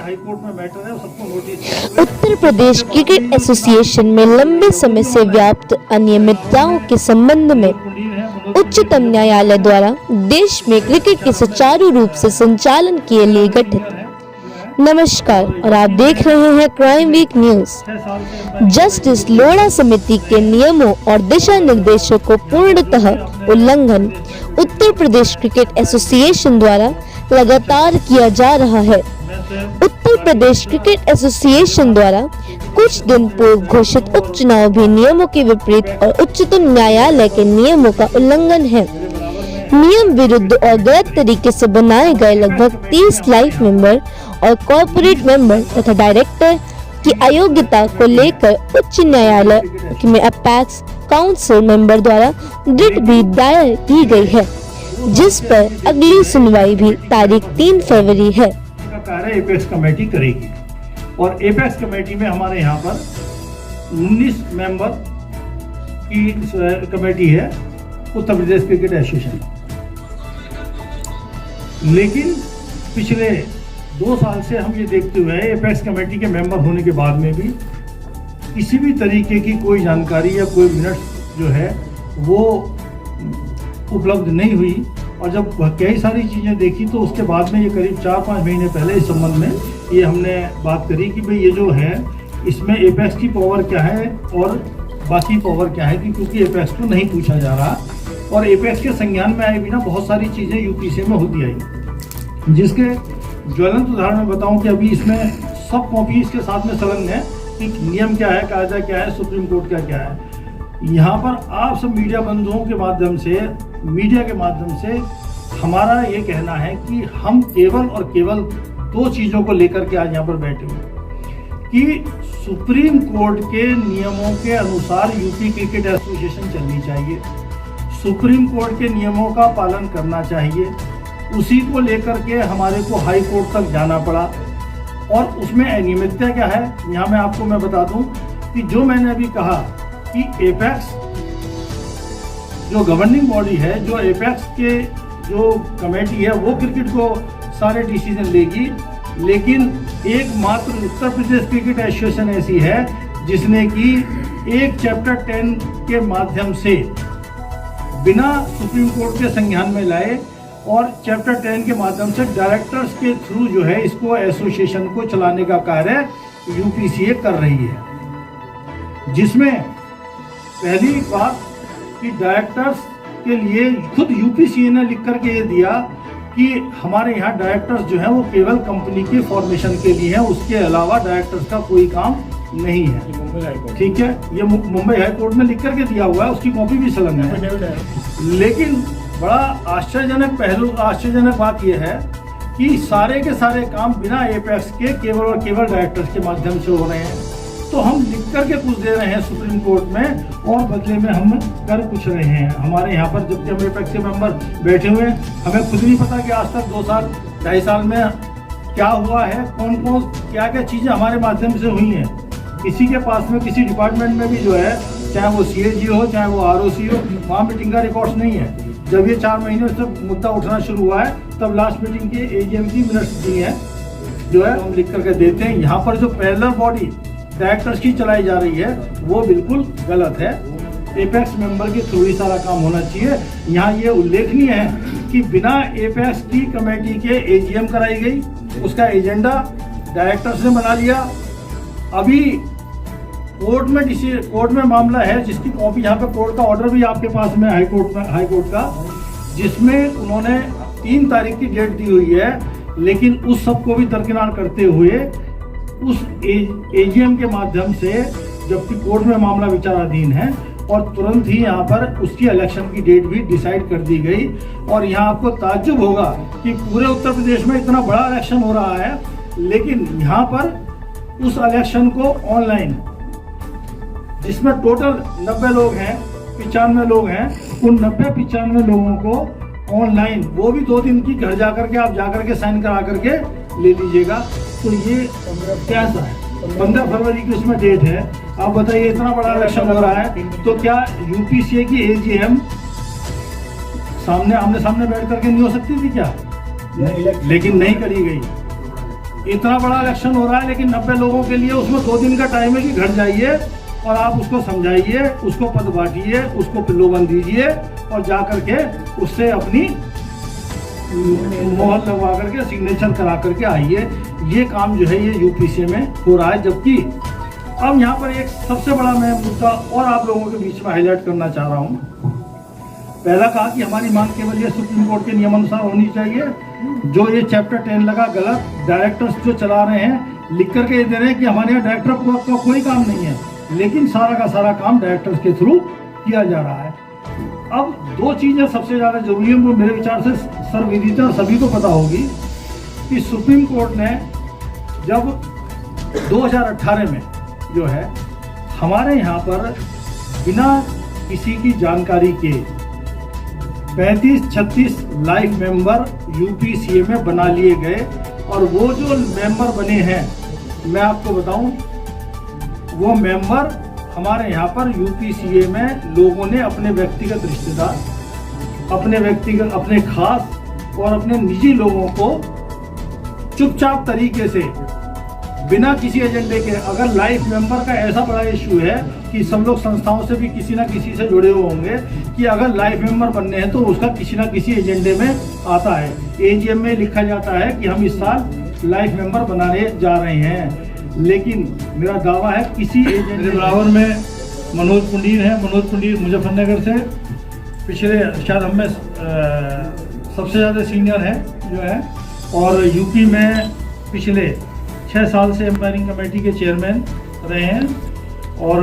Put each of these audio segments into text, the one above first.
High court में matter है, सबको notice. Uttar Pradesh cricket association में लंबे समय से व्याप्त अनियमितताओं के संबंध में उच्चतम न्यायालय द्वारा देश में क्रिकेट के सुचारू रूप से संचालन के लिए गठित। नमस्कार और आप देख रहे हैं crime week news. Justice Lodha समिति के नियमों और दिशा निर्देशों को पूर्णतः उल्लंघन उत्तर प्रदेश क्रिकेट एसोसिएशन द्वारा लगातार किया जा रहा है। उत्तर प्रदेश क्रिकेट एसोसिएशन द्वारा कुछ दिन पूर्व घोषित उपचुनाव भी नियमों के विपरीत और उच्चतम न्यायालय के नियमों का उल्लंघन है। नियम विरुद्ध और गलत तरीके से बनाए गए लगभग 30 लाइफ मेंबर और कॉर्पोरेट मेंबर तथा डायरेक्टर की अयोग्यता को लेकर उच्च न्यायालय में अपेक्स काउंसिल मेंबर द्वारा रिट भी दायर की गई है, जिस पर अगली सुनवाई भी तारीख 3 फरवरी है। कार्य एपेक्स कमेटी करेगी और एपेक्स कमेटी में हमारे यहाँ पर 19 मेंबर की कमेटी है उत्तर प्रदेश क्रिकेट एसोसिएशन। लेकिन पिछले 2 साल से हम ये देखते हुए एपेक्स कमेटी के मेंबर होने के बाद में भी किसी भी तरीके की कोई जानकारी या कोई मिनट्स जो है वो उपलब्ध नहीं हुई। और जब कई सारी चीज़ें देखी तो उसके बाद में ये करीब 4-5 महीने पहले इस संबंध में ये हमने बात करी कि भाई ये जो है इसमें एपेक्स की पावर क्या है और बाकी पावर क्या है, क्योंकि एपेक्स को नहीं पूछा जा रहा और एपेक्स के संज्ञान में आए बिना बहुत सारी चीज़ें यूपीसी में होती आई, जिसके ज्वलंत उदाहरण में बताऊं कि अभी इसमें सब कॉपी इसके साथ में संलग्न है कि नियम क्या है, कायदा क्या है, सुप्रीम कोर्ट का क्या है। यहाँ पर आप सब मीडिया बंधुओं के माध्यम से, मीडिया के माध्यम से हमारा ये कहना है कि हम केवल और केवल 2 चीज़ों को लेकर के आज यहाँ पर बैठे हुए कि सुप्रीम कोर्ट के नियमों के अनुसार यूपी क्रिकेट एसोसिएशन चलनी चाहिए, सुप्रीम कोर्ट के नियमों का पालन करना चाहिए। उसी को लेकर के हमारे को हाई कोर्ट तक जाना पड़ा और उसमें अनियमितता क्या है यहाँ मैं बता दूं कि जो मैंने अभी कहा कि एपेक्स जो गवर्निंग बॉडी है, जो एपेक्स के जो कमेटी है वो क्रिकेट को सारे डिसीजन लेगी, लेकिन एकमात्र उत्तर प्रदेश क्रिकेट एसोसिएशन ऐसी है जिसने कि एक चैप्टर 10 के माध्यम से बिना सुप्रीम कोर्ट के संज्ञान में लाए और चैप्टर 10 के माध्यम से डायरेक्टर्स के थ्रू जो है इसको एसोसिएशन को चलाने का कार्य यूपीसीए कर रही है। जिसमें पहली बात कि डायरेक्टर्स के लिए खुद यूपीसीए ने लिख करके ये दिया कि हमारे यहाँ डायरेक्टर्स जो हैं वो केवल कंपनी के फॉर्मेशन के लिए हैं, उसके अलावा डायरेक्टर्स का कोई काम नहीं है। ठीक है, ये मुंबई हाई कोर्ट में लिख करके दिया हुआ है, उसकी कॉपी भी संलग्न है। लेकिन बड़ा आश्चर्यजनक बात यह है कि सारे के सारे काम बिना एपेक्स के केवल और केवल डायरेक्टर्स के माध्यम से हो रहे हैं। तो हम लिख करके कुछ दे रहे हैं सुप्रीम कोर्ट में और बदले में हम कर कुछ रहे हैं। हमारे यहाँ पर जबकि हम एपेक्स के मेंबर बैठे हुए हैं, हमें खुद नहीं पता कि आज तक 2 साल 2.5 साल में क्या हुआ है, कौन कौन क्या क्या चीज़ें हमारे माध्यम से हुई हैं। किसी के पास में किसी डिपार्टमेंट में भी जो है, चाहे वो CAG हो चाहे वो ROC हो, वहाँ मीटिंग का रिकॉर्ड्स नहीं है। जब ये 4 महीने से मुद्दा उठना शुरू हुआ है तब लास्ट मीटिंग के AGM की मिनट्स दी है जो है हम लिख करके देते हैं। यहाँ पर जो पैरेलल बॉडी डायरेक्टर्स की चलाई जा रही है वो बिल्कुल गलत है। एपेक्स मेंबर के थ्रू ही सारा काम होना चाहिए। यहाँ ये उल्लेखनीय है कि बिना एपेक्स की कमेटी के AGM कराई गई, उसका एजेंडा डायरेक्टर्स ने बना लिया। अभी कोर्ट में मामला है जिसकी कॉपी यहाँ पे कोर्ट का ऑर्डर भी आपके पास में हाई कोर्ट का, जिसमें उन्होंने 3 तारीख की डेट दी हुई है, लेकिन उस सब को भी दरकिनार करते हुए उस AGM के माध्यम से, जबकि कोर्ट में मामला विचाराधीन है, और तुरंत ही यहाँ पर उसकी इलेक्शन की डेट भी डिसाइड कर दी गई। और यहाँ आपको ताज्जुब होगा कि पूरे उत्तर प्रदेश में इतना बड़ा इलेक्शन हो रहा है, लेकिन यहाँ पर उस इलेक्शन को ऑनलाइन, जिसमें टोटल 90 लोग हैं, 95 लोग हैं, उन 90-95 लोगों को ऑनलाइन, वो भी 2 दिन की घर जाकर के आप जाकर के साइन करा करके ले लीजिएगा। तो ये कैसा है, 15 फरवरी की उसमें डेट है। आप बताइए, इतना बड़ा इलेक्शन हो रहा है तो क्या यूपीसीए की AGM आमने सामने बैठ करके नहीं हो सकती थी क्या? लेकिन नहीं करी गई। इतना बड़ा इलेक्शन हो रहा है, लेकिन 90 लोगों के लिए उसमें 2 दिन का टाइम है कि घर जाइए और आप उसको समझाइए, उसको पद बांटिए, उसको प्रलोभन दीजिए और जा करके उससे अपनी मोहर लगवा करके सिग्नेचर करा करके आइए। ये काम जो है ये यूपीसीए में हो रहा है। जबकि अब यहाँ पर एक सबसे बड़ा मैं मुद्दा और आप लोगों के बीच में हाईलाइट करना चाह रहा हूँ। पहला कहा कि हमारी मांग केवल ये सुप्रीम कोर्ट के नियमानुसार होनी चाहिए। जो ये चैप्टर 10 लगा गलत, डायरेक्टर्स जो चला रहे हैं लिख करके दे रहे हैं कि हमारे यहाँ डायरेक्टर का कोई काम नहीं है, लेकिन सारा का सारा काम डायरेक्टर्स के थ्रू किया जा रहा है। अब 2 चीज़ें सबसे ज़्यादा जरूरी है, वो मेरे विचार से सर्वविदित और सभी को पता होगी कि सुप्रीम कोर्ट ने जब 2018 में जो है हमारे यहाँ पर बिना किसी की जानकारी के 35-36 लाइफ मेंबर यूपीसीए में बना लिए गए। और वो जो मेंबर बने हैं, मैं आपको बताऊं, वो मेंबर हमारे यहाँ पर यूपीसीए में लोगों ने अपने व्यक्तिगत रिश्तेदार, अपने खास और अपने निजी लोगों को चुपचाप तरीके से बिना किसी एजेंडे के, अगर लाइफ मेंबर का ऐसा बड़ा इशू है कि सब लोग संस्थाओं से भी किसी ना किसी से जुड़े हुए होंगे कि अगर लाइफ मेंबर बनने हैं तो उसका किसी ना किसी एजेंडे में आता है। एजीएम में लिखा जाता है कि हम इस साल लाइफ मेंबर बनाने जा रहे हैं, लेकिन मेरा दावा है किसी एजेंडे बराबर में मनोज पुंडीर है। मनोज पुंडीर मुजफ्फरनगर से पिछले शायद हम में सबसे ज़्यादा सीनियर है जो है, और यूपी में पिछले 6 साल से एम्पायरिंग कमेटी के चेयरमैन रहे हैं। और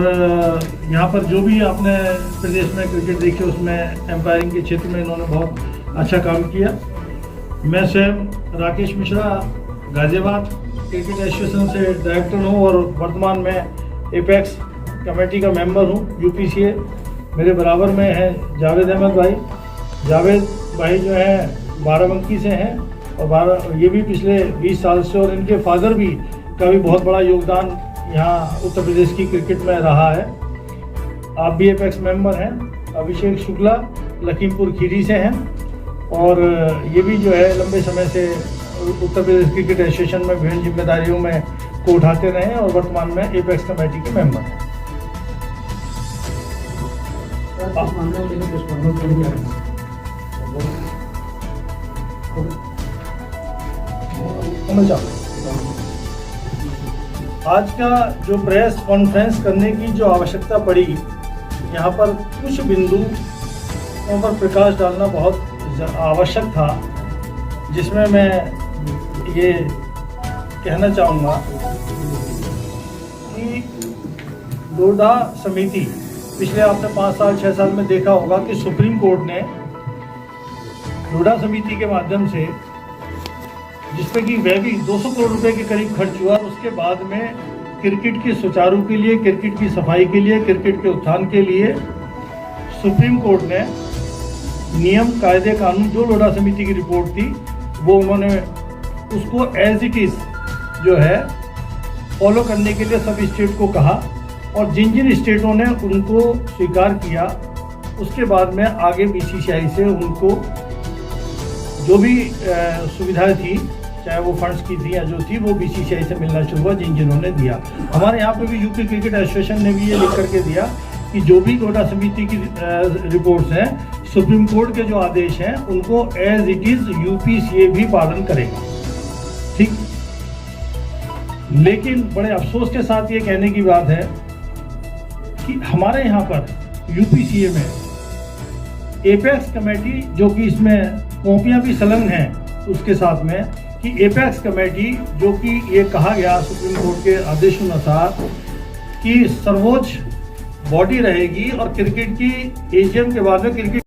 यहाँ पर जो भी आपने प्रदेश में क्रिकेट देखी उसमें एम्पायरिंग के क्षेत्र में इन्होंने बहुत अच्छा काम किया। मैं स्वयं राकेश मिश्रा गाजियाबाद क्रिकेट एसोसिएशन से डायरेक्टर हूँ और वर्तमान में एपेक्स कमेटी का मेंबर हूँ यूपीसीए। मेरे बराबर में है जावेद अहमद भाई। जावेद भाई जो है बाराबंकी से हैं और ये भी पिछले 20 साल से, और इनके फादर भी का भी बहुत बड़ा योगदान यहाँ उत्तर प्रदेश की क्रिकेट में रहा है। आप भी एपेक्स मेंबर हैं। अभिषेक शुक्ला लखीमपुर खीरी से हैं और ये भी जो है लंबे समय से उत्तर प्रदेश क्रिकेट एसोसिएशन में विभिन्न जिम्मेदारियों में को उठाते रहे हैं और वर्तमान में एपेक्स कमेटी के मेंबर हैं। आज का जो प्रेस कॉन्फ्रेंस करने की जो आवश्यकता पड़ी, यहाँ पर कुछ बिंदुओं पर प्रकाश डालना बहुत आवश्यक था, जिसमें मैं ये कहना चाहूँगा कि लोढ़ा समिति पिछले आपने 5 साल 6 साल में देखा होगा कि सुप्रीम कोर्ट ने लोढ़ा समिति के माध्यम से, जिसपे कि वह भी 200 करोड़ रुपए के करीब खर्च हुआ, उसके बाद में क्रिकेट के सुचारू के लिए, क्रिकेट की सफाई के लिए, क्रिकेट के उत्थान के लिए सुप्रीम कोर्ट ने नियम कायदे कानून जो लोढ़ा समिति की रिपोर्ट थी वो उन्होंने उसको एज इट इज़ जो है फॉलो करने के लिए सब स्टेट को कहा, और जिन जिन स्टेटों ने उनको स्वीकार किया उसके बाद में आगे बीसीसीआई से उनको जो भी सुविधाएं थी, चाहे वो फंड्स की थी या जो थी, वो बीसीसीआई से मिलना शुरू हुआ जिन्होंने दिया। हमारे यहाँ पे भी यूपी क्रिकेट एसोसिएशन ने भी ये लिख करके दिया कि जो भी लोढ़ा समिति की रिपोर्ट्स हैं, सुप्रीम कोर्ट के जो आदेश हैं उनको एज इट इज़ यूपीसीए भी पालन करेगा। ठीक, लेकिन बड़े अफसोस के साथ ये कहने की बात है कि हमारे यहाँ पर यूपीसीए में एपेक्स कमेटी, जो कि इसमें कॉपियाँ भी संलग्न हैं उसके साथ में, कि एपेक्स कमेटी जो कि ये कहा गया सुप्रीम कोर्ट के आदेशानुसार कि सर्वोच्च बॉडी रहेगी और क्रिकेट की एजीएम के बाद में क्रिकेट